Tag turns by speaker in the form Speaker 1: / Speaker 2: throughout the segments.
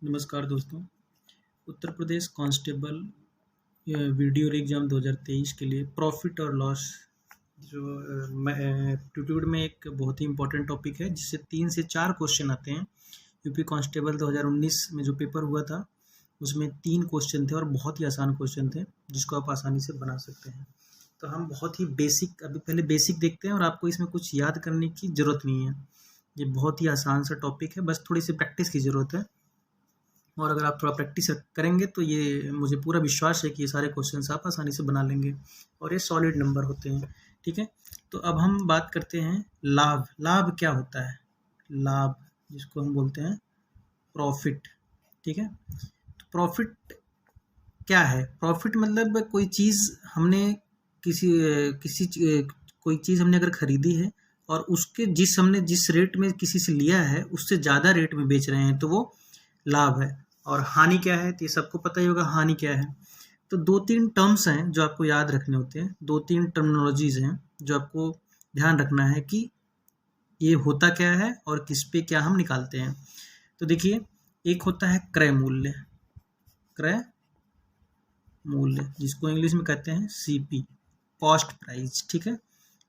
Speaker 1: नमस्कार दोस्तों। Uttar Pradesh constable video exam 2023 के लिए प्रॉफिट और लॉस जो एप्टीट्यूड में एक बहुत ही इंपॉर्टेंट टॉपिक है, जिससे 3 से 4 क्वेश्चन आते हैं। यूपी कांस्टेबल 2019 में जो पेपर हुआ था उसमें 3 क्वेश्चन थे और बहुत ही आसान क्वेश्चन थे, जिसको आप आसानी से बना सकते हैं। तो हम बहुत ही अभी पहले बेसिक देखते हैं और आपको इसमें कुछ याद करने की ज़रूरत नहीं है। ये बहुत ही आसान सा टॉपिक है, बस थोड़ी सी प्रैक्टिस की ज़रूरत है। और अगर आप थोड़ा प्रैक्टिस करेंगे तो ये मुझे पूरा विश्वास है कि ये सारे क्वेश्चंस आप आसानी से बना लेंगे और ये सॉलिड नंबर होते हैं। ठीक है, तो अब हम बात करते हैं लाभ। लाभ क्या होता है? लाभ, जिसको हम बोलते हैं प्रॉफिट। ठीक है, तो प्रॉफिट क्या है? प्रॉफिट मतलब कोई चीज़ हमने कोई चीज़ हमने अगर खरीदी है और उसके हमने जिस रेट में किसी से लिया है उससे ज़्यादा रेट में बेच रहे हैं, तो वो लाभ है। और हानि क्या है? तो ये सबको पता ही होगा हानि क्या है। तो 2-3 टर्म्स हैं जो आपको याद रखने होते हैं, 2-3 टर्मिनोलॉजीज हैं जो आपको ध्यान रखना है कि ये होता क्या है और किस पे क्या हम निकालते हैं। तो देखिए, एक होता है क्रय मूल्य। क्रय मूल्य जिसको इंग्लिश में कहते हैं सीपी, कॉस्ट प्राइस। ठीक है,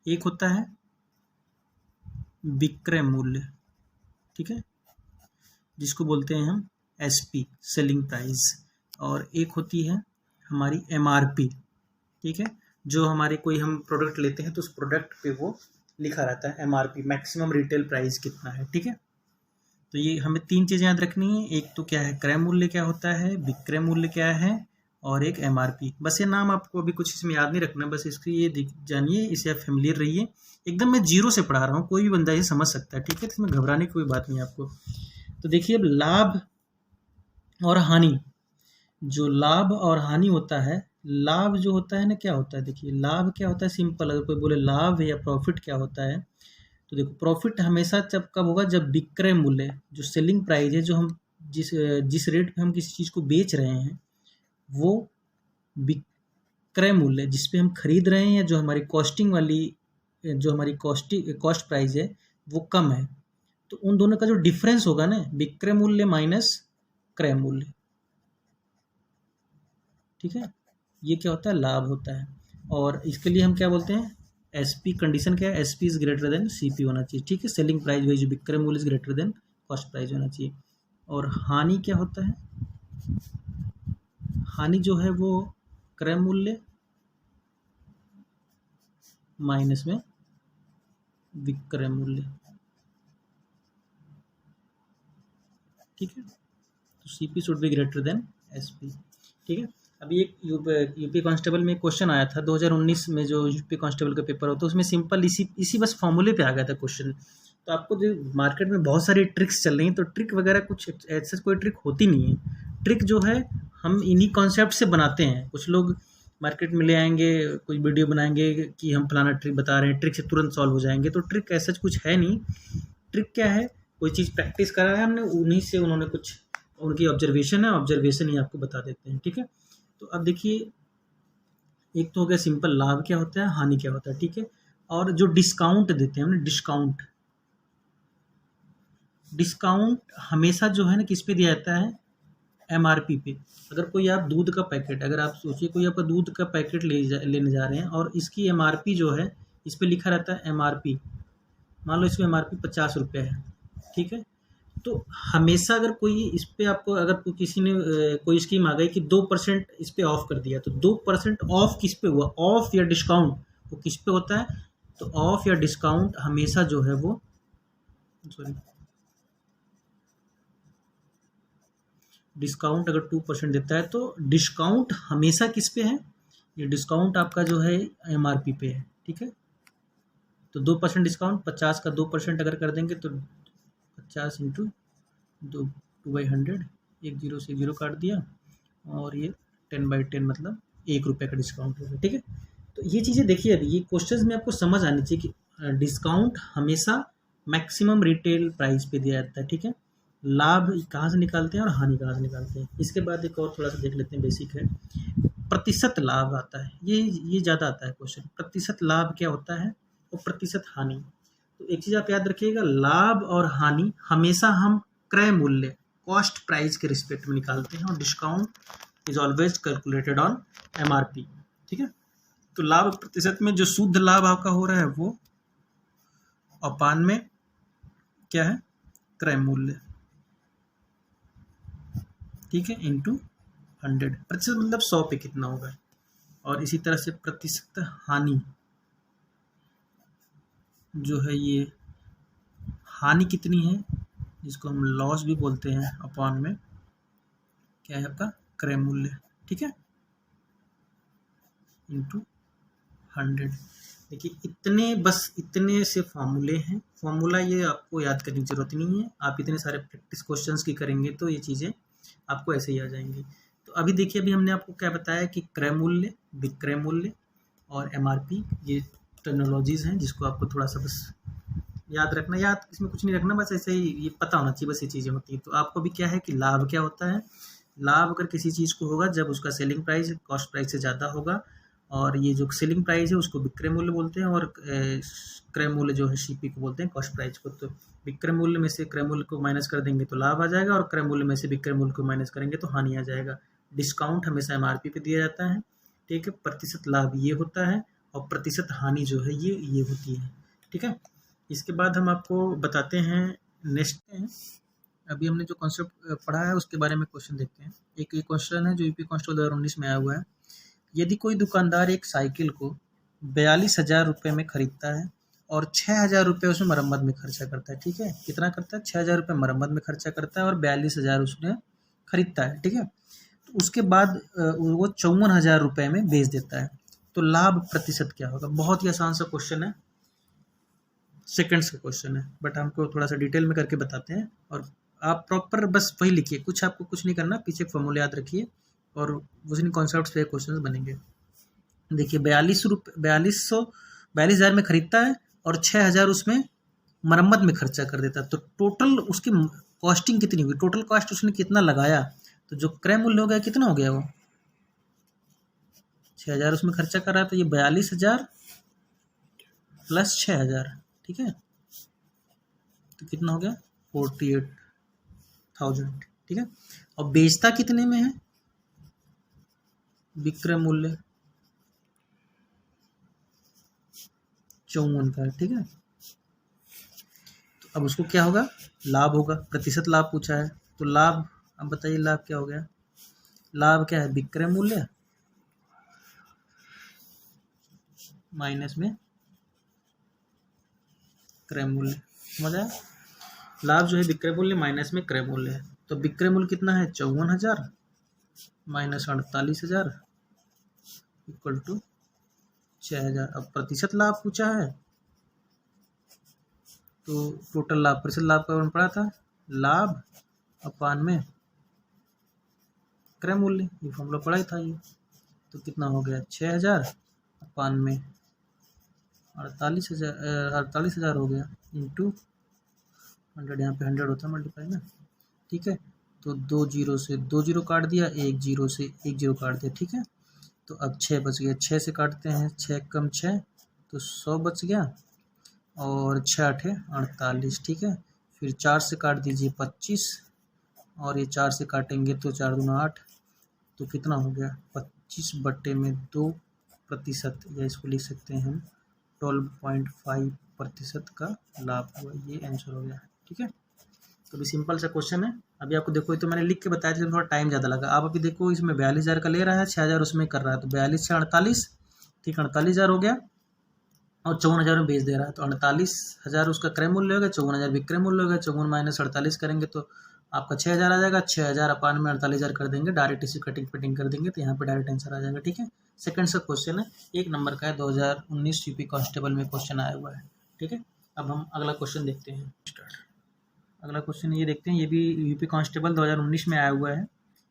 Speaker 1: एक होता है विक्रय मूल्य, ठीक है, जिसको बोलते हैं हम एसपी, सेलिंग प्राइस। और एक होती है हमारी एमआरपी। ठीक है, जो हमारे कोई हम प्रोडक्ट लेते हैं तो उस प्रोडक्ट पे वो लिखा रहता है एमआरपी, मैक्सिमम रिटेल प्राइस कितना है। ठीक है, तो ये हमें 3 चीज़ें याद रखनी है। एक तो क्या है, क्रय मूल्य क्या होता है, विक्रय मूल्य क्या है, और एक एमआरपी। बस ये नाम आपको अभी कुछ इसमें याद नहीं रखना, बस इसकी ये जानिए, इसे आप फेमिलियर रहिए। एकदम मैं जीरो से पढ़ा रहा हूँ, कोई भी बंदा ये समझ सकता है। ठीक है, तो इसमें घबराने की कोई बात नहीं आपको। तो देखिए, अब लाभ और हानि, जो लाभ और हानि होता है, लाभ जो होता है ना, क्या होता है? देखिए, लाभ क्या होता है? सिंपल, अगर कोई बोले लाभ या प्रॉफिट क्या होता है, तो देखो, प्रॉफिट हमेशा कब होगा? जब विक्रय मूल्य, जो सेलिंग प्राइस है, जो हम जिस रेट पे हम किसी चीज़ को बेच रहे हैं, वो विक्रय मूल्य जिस पे हम खरीद रहे हैं, जो हमारी कॉस्टिंग वाली, जो हमारी कॉस्ट प्राइस है, वो कम है। तो उन दोनों का जो डिफरेंस होगा ना, विक्रय मूल्य माइनस क्रय मूल्य। ठीक है, ये क्या होता है? लाभ होता है। और इसके लिए हम क्या बोलते हैं? एसपी। कंडीशन क्या है? SP is greater than CP होना चाहिए। ठीक है, सेलिंग प्राइस वही जो विक्रय मूल्य is greater than cost price होना चाहिए। और हानि क्या होता है? हानि जो है वो क्रय मूल्य माइनस में विक्रय मूल्य। ठीक है, तो CP should be greater than SP. ठीक है, अभी एक यूपी कांस्टेबल में क्वेश्चन आया था 2019 में, जो यूपी कांस्टेबल का पेपर होता है उसमें सिंपल इसी बस फॉर्मूले पे आ गया था क्वेश्चन। तो आपको जो मार्केट में बहुत सारी ट्रिक्स चल रही हैं, तो ट्रिक वगैरह कुछ ऐसा कोई ट्रिक होती नहीं है। ट्रिक जो है हम इन्हीं कॉन्सेप्ट से बनाते हैं। कुछ लोग मार्केट में ले आएंगे, कोई वीडियो बनाएंगे कि हम फलाना ट्रिक बता रहे हैं, ट्रिक से तुरंत सॉल्व हो जाएंगे। तो ट्रिक ऐसा कुछ है नहीं। ट्रिक क्या है? कोई चीज़ प्रैक्टिस करा है हमने, उन्हीं से उन्होंने कुछ, उनकी ऑब्जर्वेशन है, ऑब्जर्वेशन ही आपको बता देते हैं। ठीक है, तो अब देखिए, एक तो हो गया सिंपल लाभ क्या होता है, हानि क्या होता है। ठीक है, और जो डिस्काउंट देते हैं हमने, डिस्काउंट हमेशा जो है ना, किस पे दिया जाता है? एमआरपी पे। अगर कोई आप दूध का पैकेट, अगर आप सोचिए कोई आपका दूध का पैकेट लेने जा रहे हैं और इसकी एमआरपी जो है, इस पे लिखा रहता है एमआरपी, मान लो इसमें एमआरपी 50 रुपये है। ठीक है, तो हमेशा अगर कोई इस पे आपको, अगर किसी ने कोई स्कीम आ गई कि 2% इस पे ऑफ कर दिया, तो 2% ऑफ किस पे हुआ? ऑफ या डिस्काउंट, वो किस पे होता है? तो ऑफ या डिस्काउंट हमेशा जो है वो, सॉरी, डिस्काउंट अगर 2% देता है तो डिस्काउंट हमेशा किस पे है? ये डिस्काउंट आपका जो है एमआरपी पे है। ठीक है, तो 2% डिस्काउंट, 50 का 2% अगर कर देंगे तो 50 इंटू 2/100, एक जीरो से जीरो काट दिया, और ये 10/10 मतलब 1 रुपये का डिस्काउंट होगा। ठीक है, तो ये चीज़ें देखिए, अभी ये क्वेश्चन में आपको समझ आनी चाहिए कि डिस्काउंट हमेशा मैक्सिमम रिटेल प्राइस पे दिया जाता है। ठीक है, लाभ कहाँ से निकालते हैं और हानि कहाँ से निकालते हैं। इसके बाद एक और थोड़ा सा देख लेते हैं, बेसिक है। प्रतिशत लाभ आता है, ये ज़्यादा आता है क्वेश्चन। प्रतिशत लाभ क्या होता है और प्रतिशत हानि। तो एक चीज़ आप याद रखिएगा, लाभ और हानि हमेशा हम क्रय मूल्य, कॉस्ट प्राइस के रिस्पेक्ट में निकालते हैं और discount is always calculated on MRP। ठीक है, तो लाभ प्रतिशत में जो शुद्ध लाभ आपका हो रहा है वो अपान में क्या है, क्रय मूल्य, ठीक है, इंटू 100। प्रतिशत मतलब 100 पे कितना होगा। और इसी तरह से प्रतिशत हानि जो है, ये हानि कितनी है, जिसको हम लॉस भी बोलते हैं, अपॉन में क्या है आपका क्रय मूल्य, ठीक है, इंटू 100। देखिए इतने से फॉर्मूले हैं। फॉर्मूला ये आपको याद करने की जरूरत नहीं है, आप इतने सारे प्रैक्टिस क्वेश्चंस की करेंगे तो ये चीज़ें आपको ऐसे ही आ जाएंगी। तो अभी देखिए, अभी हमने आपको क्या बताया कि क्रय मूल्य, विक्रय मूल्य और MRP ये टर्मिनोलॉजीज हैं जिसको आपको थोड़ा सा बस याद रखना। याद इसमें कुछ नहीं रखना, बस ऐसे ही ये पता होना चाहिए, बस ये चीज़ें होती हैं। तो आपको भी क्या है कि लाभ क्या होता है, लाभ अगर किसी चीज़ को होगा जब उसका सेलिंग प्राइस कॉस्ट प्राइस से ज़्यादा होगा, और ये जो सेलिंग प्राइस है उसको विक्रय मूल्य बोलते हैं, और क्रय मूल्य जो है CP को बोलते हैं कॉस्ट प्राइस को। तो विक्रय मूल्य में से क्रय मूल्य को माइनस कर देंगे तो लाभ आ जाएगा, और क्रय मूल्य में से विक्रय मूल्य को माइनस करेंगे तो हानि आ जाएगा। डिस्काउंट हमेशा MRP पे दिया जाता है, ठीक है। प्रतिशत लाभ ये होता है, और प्रतिशत हानि जो है ये होती है, ठीक है। इसके बाद हम आपको बताते हैं नेक्स्ट। अभी हमने जो कॉन्सेप्ट पढ़ा है उसके बारे में क्वेश्चन देखते हैं। एक क्वेश्चन है जो यूपी कांस्टेबल 2019 में आया हुआ है। यदि कोई दुकानदार एक साइकिल को 42,000 रुपये में खरीदता है और 6,000 रुपये उसमें मरम्मत में खर्चा करता है, ठीक है, कितना करता है, 6,000 रुपये मरम्मत में खर्चा करता है और 42,000 उसने खरीदता है, ठीक है। तो उसके बाद वो 54,000 रुपये में बेच देता है, तो लाभ प्रतिशत क्या होगा। बहुत ही आसान सा क्वेश्चन है, सेकंड्स का क्वेश्चन है, बट हमको थोड़ा सा डिटेल में करके बताते हैं। और आप प्रॉपर बस वही लिखिए, आपको कुछ नहीं करना, पीछे फॉर्मूला याद रखिए और उसी कॉन्सेप्ट पे क्वेश्चन बनेंगे। देखिए 42,000 में खरीदता है और 6,000 उसमें मरम्मत में खर्चा कर देता है, तो टोटल उसकी कॉस्टिंग कितनी हुई, टोटल कॉस्ट उसने कितना लगाया, तो जो क्रय मूल्य हो गया कितना हो गया, वो 6,000 उसमें खर्चा कर रहा है, तो ये 42,000 प्लस 6,000, ठीक है, तो कितना हो गया 48,000, ठीक है। और बेचता कितने में है, विक्रय मूल्य 54 का है, ठीक है। तो अब उसको क्या होगा, लाभ होगा, प्रतिशत लाभ पूछा है, तो लाभ, अब बताइए लाभ क्या हो गया, लाभ क्या है, विक्रय मूल्य माइनस में क्रय मूल्य, समझ आया। लाभ जो है विक्रय मूल्य माइनस में क्रय मूल्य है, तो विक्रय मूल्य कितना है 54,000 माइनस 48,000 इक्वल टू 6,000। अब प्रतिशत लाभ पूछा है, तो टोटल लाभ, प्रतिशत लाभ का वन पड़ा था, लाभ अपान में क्रय मूल्य, ये फॉर्मूला पड़ा ही था ये, तो कितना हो गया 6,000 अपान में 48,000 हो गया इंटू 100, यहाँ पे 100 होता है मल्टीप्लाई ना, ठीक है। तो 2 जीरो से 2 जीरो काट दिया, 1 जीरो से 1 जीरो काट दिया, ठीक है। तो अब 6 बच गया, 6 से काटते हैं, 6 कम 6 तो 100 बच गया, और 6 8 48, ठीक है। फिर 4 से काट दीजिए 25, और ये 4 से काटेंगे तो 4 दूना 8, तो कितना हो गया 25/2%, या इसको लिख सकते हैं हम 12.5% का लाभ हुआ, ये आंसर हो गया, ठीक है। तो अभी सिंपल सा क्वेश्चन है। अभी आपको देखो, तो मैंने लिख के बताया था, थोड़ा टाइम ज़्यादा लगा। आप अभी देखो, इसमें 42,000 का ले रहा है, 6,000 उसमें कर रहा है, तो 42 से 48, ठीक, 48,000 हो गया, और 54,000 में बेच दे रहा है, तो 48,000 उसका क्रय मूल्य हो गया, 54,000 विक्रय मूल्य हो गया, 54 माइनस 48 करेंगे तो आपका 6,000 आ जाएगा, 6,000 अपान में 48,000 कर देंगे, डायरेक्ट इसी कटिंग फिटिंग कर देंगे, तो यहाँ पे डायरेक्ट आंसर आ जाएगा, ठीक है। सेकंड सा क्वेश्चन है, 1 नंबर का है, 2019 यूपी कांस्टेबल में क्वेश्चन आया हुआ है, ठीक है। अब हम अगला क्वेश्चन देखते हैं। अगला क्वेश्चन ये देखते हैं, ये भी यूपी कांस्टेबल 2019 में आया हुआ है।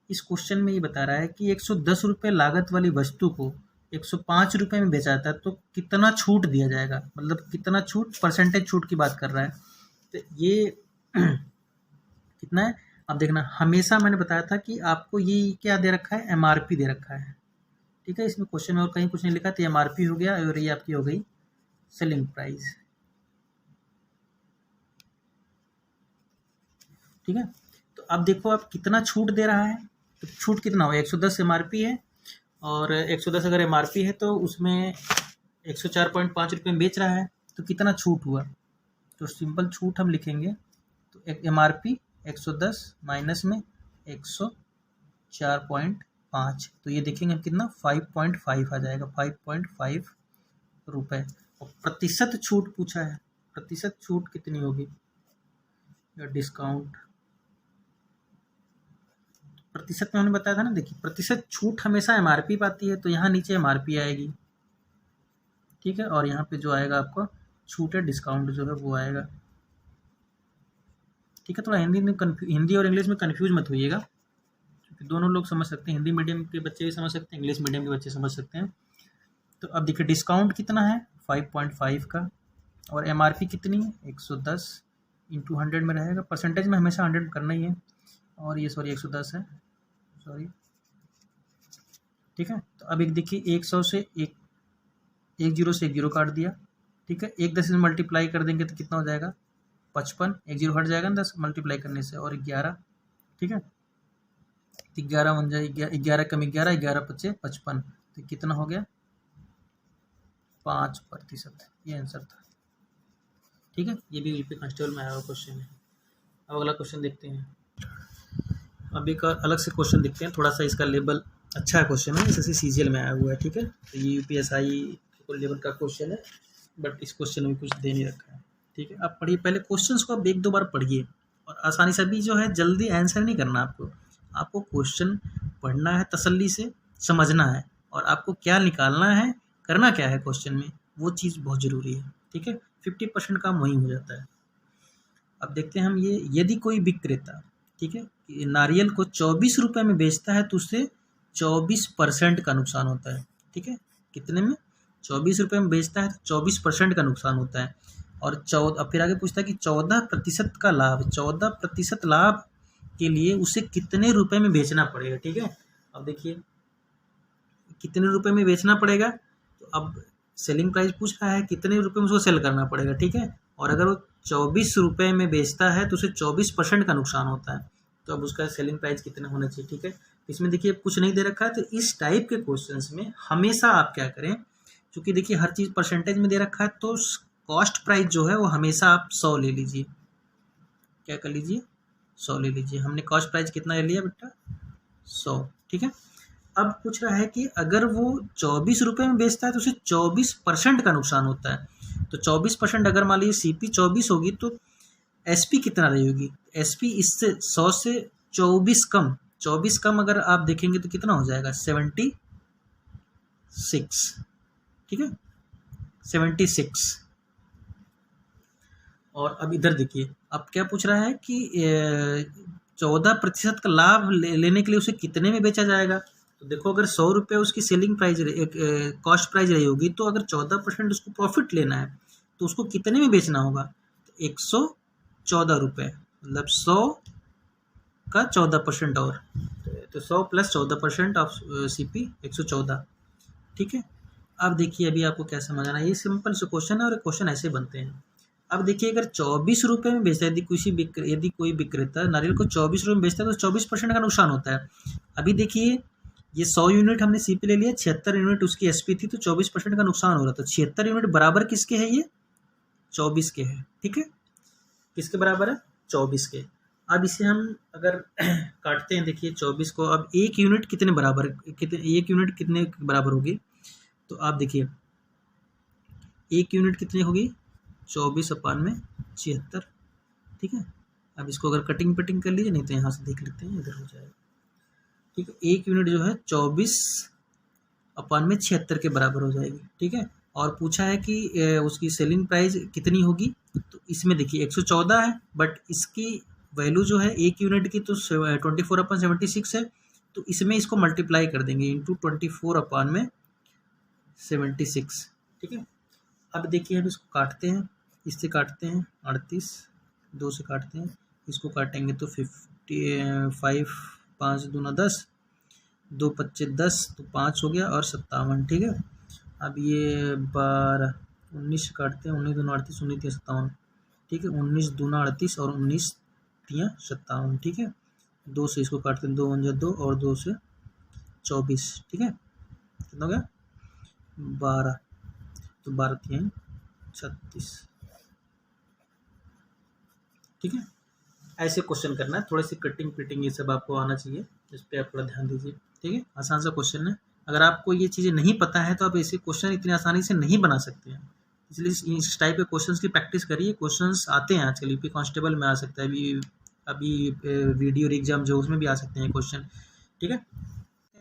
Speaker 1: इस क्वेश्चन में ये बता रहा है कि 110 रुपये लागत वाली वस्तु को 105 रुपये में बेचा जाता है, तो कितना छूट दिया जाएगा, मतलब कितना छूट, परसेंटेज छूट की बात कर रहा है, तो ये कितना है। अब देखना, हमेशा मैंने बताया था कि आपको ये क्या दे रखा है, MRP दे रखा है, ठीक है। इसमें क्वेश्चन में और कहीं कुछ नहीं लिखा, तो MRP हो गया, और ये आपकी हो गई सेलिंग प्राइस, ठीक है। तो अब देखो आप कितना छूट दे रहा है, तो छूट कितना हो, 110 MRP है, और 110 अगर MRP है तो उसमें 104.5 रुपये में बेच रहा है, तो कितना छूट हुआ, तो सिंपल छूट हम लिखेंगे, तो एक MRP 110 माइनस में 104.5, तो ये देखेंगे कितना 5.5 आ जाएगा, 5.5 रुपये। और प्रतिशत छूट पूछा है, प्रतिशत छूट कितनी होगी, या डिस्काउंट प्रतिशत में हमने बताया था ना, देखिए प्रतिशत छूट हमेशा MRP पाती है, तो यहाँ नीचे MRP आएगी, ठीक है, और यहाँ पे जो आएगा आपको छूट है डिस्काउंट जो है वो आएगा, ठीक है। थोड़ा हिंदी और इंग्लिश में कंफ्यूज मत होइएगा, क्योंकि दोनों लोग समझ सकते हैं, हिंदी मीडियम के बच्चे भी समझ सकते हैं, इंग्लिश मीडियम के बच्चे समझ सकते हैं। तो अब देखिए डिस्काउंट कितना है 5.5 का, और MRP कितनी है 110 इंटू 100 में रहेगा, परसेंटेज में हमेशा 100 करना ही है, और ये सॉरी 110 है, सॉरी, ठीक है। तो अब एक देखिए 100 से एक 0 से 1 0 काट दिया, ठीक है, 1 10 से मल्टीप्लाई कर देंगे तो कितना हो जाएगा 55, 1 0 हट जाएगा 10 मल्टीप्लाई करने से, और 11, ठीक है, 11 बन जाएगा, 11 कम 11, 11 पचे 55, तो कितना हो गया 5%, ये आंसर था, ठीक है। ये भी यूपी कांस्टेबल में आया हुआ क्वेश्चन है। अब अगला क्वेश्चन देखते हैं, अब एक अलग से क्वेश्चन देखते हैं, थोड़ा सा इसका लेवल अच्छा क्वेश्चन है, जैसे CGL में आया हुआ है, ठीक है, तो ये UPSI लेवल का क्वेश्चन है, बट इस क्वेश्चन में कुछ दे नहीं रखा है, ठीक है। आप पढ़िए पहले क्वेश्चंस को, आप 1 2 बार पढ़िए, और आसानी से भी जो है जल्दी आंसर नहीं करना, आपको क्वेश्चन पढ़ना है, तसल्ली से समझना है, और आपको क्या निकालना है, करना क्या है क्वेश्चन में, वो चीज़ बहुत ज़रूरी है, ठीक है। 50% काम वहीं हो जाता है। अब देखते हैं हम ये, यदि कोई विक्रेता, ठीक है, नारियल को 24 रुपये में बेचता है तो उससे 24% का नुकसान होता है, ठीक है, कितने में 24 रुपये में बेचता है तो 24% का नुकसान होता है, और अब फिर आगे पूछता है कि 14% का लाभ, 14% लाभ के लिए उसे कितने रुपए में बेचना पड़ेगा, ठीक है। अब देखिए कितने रुपए में बेचना पड़ेगा, तो अब सेलिंग प्राइस पूछ रहा है कितने रुपए में उसको सेल करना पड़ेगा, ठीक है, और अगर वो 24 रुपये में बेचता है तो उसे 24% का नुकसान होता है, तो अब उसका सेलिंग प्राइस कितना होना चाहिए, ठीक है। इसमें देखिए कुछ नहीं दे रखा है, तो इस टाइप के क्वेश्चंस में हमेशा आप क्या करें, क्योंकि देखिए हर चीज़ परसेंटेज में दे रखा है, तो कॉस्ट प्राइस जो है वो हमेशा आप 100 ले लीजिए, क्या कर लीजिए 100 ले लीजिए, हमने कॉस्ट प्राइस कितना ले लिया बेटा 100, ठीक है। अब पूछ रहा है कि अगर वो 24 रुपये में बेचता है तो उसे 24% का नुकसान होता है, तो 24% अगर मान लीजिए CP 24 होगी तो SP कितना रहेगी, SP इससे 100 से 24 कम अगर आप देखेंगे तो कितना हो जाएगा 76, ठीक है 76। और अब इधर देखिए अब क्या पूछ रहा है कि 14% का लाभ लेने के लिए उसे कितने में बेचा जाएगा, तो देखो अगर 100 रुपये उसकी सेलिंग प्राइस कॉस्ट प्राइस रही होगी, तो अगर 14% उसको प्रॉफिट लेना है तो उसको कितने में बेचना होगा, तो 114 रुपये, मतलब 100 का 14% और, तो 100 प्लस 14% ऑफ CP 114, ठीक है। अब देखिए अभी आपको क्या समझना है, ये सिंपल से क्वेश्चन है और क्वेश्चन ऐसे बनते हैं। अब देखिए अगर 24 रुपये में बेचता है, यदि कोई विक्रेता नारियल को 24 रुपये में बेचता है तो 24% का नुकसान होता है। अभी देखिए ये 100 यूनिट हमने CP ले लिया, 76 यूनिट उसकी SP थी, तो 24% का नुकसान हो रहा था। 76 यूनिट बराबर किसके है, ये 24 के है, ठीक है, किसके बराबर है 24 के। अब इसे हम अगर काटते हैं, देखिए 24 को, अब एक यूनिट कितने बराबर, एक यूनिट कितने बराबर होगी, तो आप देखिए एक यूनिट कितनी होगी 24/76, ठीक है। अब इसको अगर कटिंग कर लीजिए, नहीं तो यहाँ से देख लेते हैं, इधर हो जाएगा, ठीक है। एक यूनिट जो है 24/76 के बराबर हो जाएगी, ठीक है। और पूछा है कि उसकी सेलिंग प्राइस कितनी होगी, तो इसमें देखिए 114 है, बट इसकी वैल्यू जो है एक यूनिट की तो 24/76 है, तो इसमें इसको मल्टीप्लाई कर देंगे इंटू 24/76, ठीक है। अब देखिए अब इसको काटते हैं, इससे काटते हैं 38, 2 से काटते हैं, इसको काटेंगे तो 55, 5 दूना 10, 2 पच्चे 10, तो 5 हो गया और 57, ठीक है। अब ये 12, 19 से काटते हैं, 19 दूना 38, 19 3 57, ठीक है, 19 दूना 38 और 19 3 57, ठीक है। 2 से इसको काटते हैं, 2 × 2 और 2 से 24, ठीक है, कितना हो गया 12, तो 12 3 36, ठीक है। ऐसे क्वेश्चन करना है, थोड़ी सी कटिंग पिटिंग ये सब आपको आना चाहिए, इस पर आप थोड़ा ध्यान दीजिए, ठीक है। आसान सा क्वेश्चन है, अगर आपको ये चीज़ें नहीं पता है तो आप ऐसे क्वेश्चन इतनी आसानी से नहीं बना सकते हैं, इसलिए इस टाइप के क्वेश्चंस की प्रैक्टिस करिए। क्वेश्चंस आते हैं आजकल, यूपी कांस्टेबल में आ सकता है, अभी वीडियो एग्जाम जो उसमें भी आ सकते हैं क्वेश्चन, ठीक है।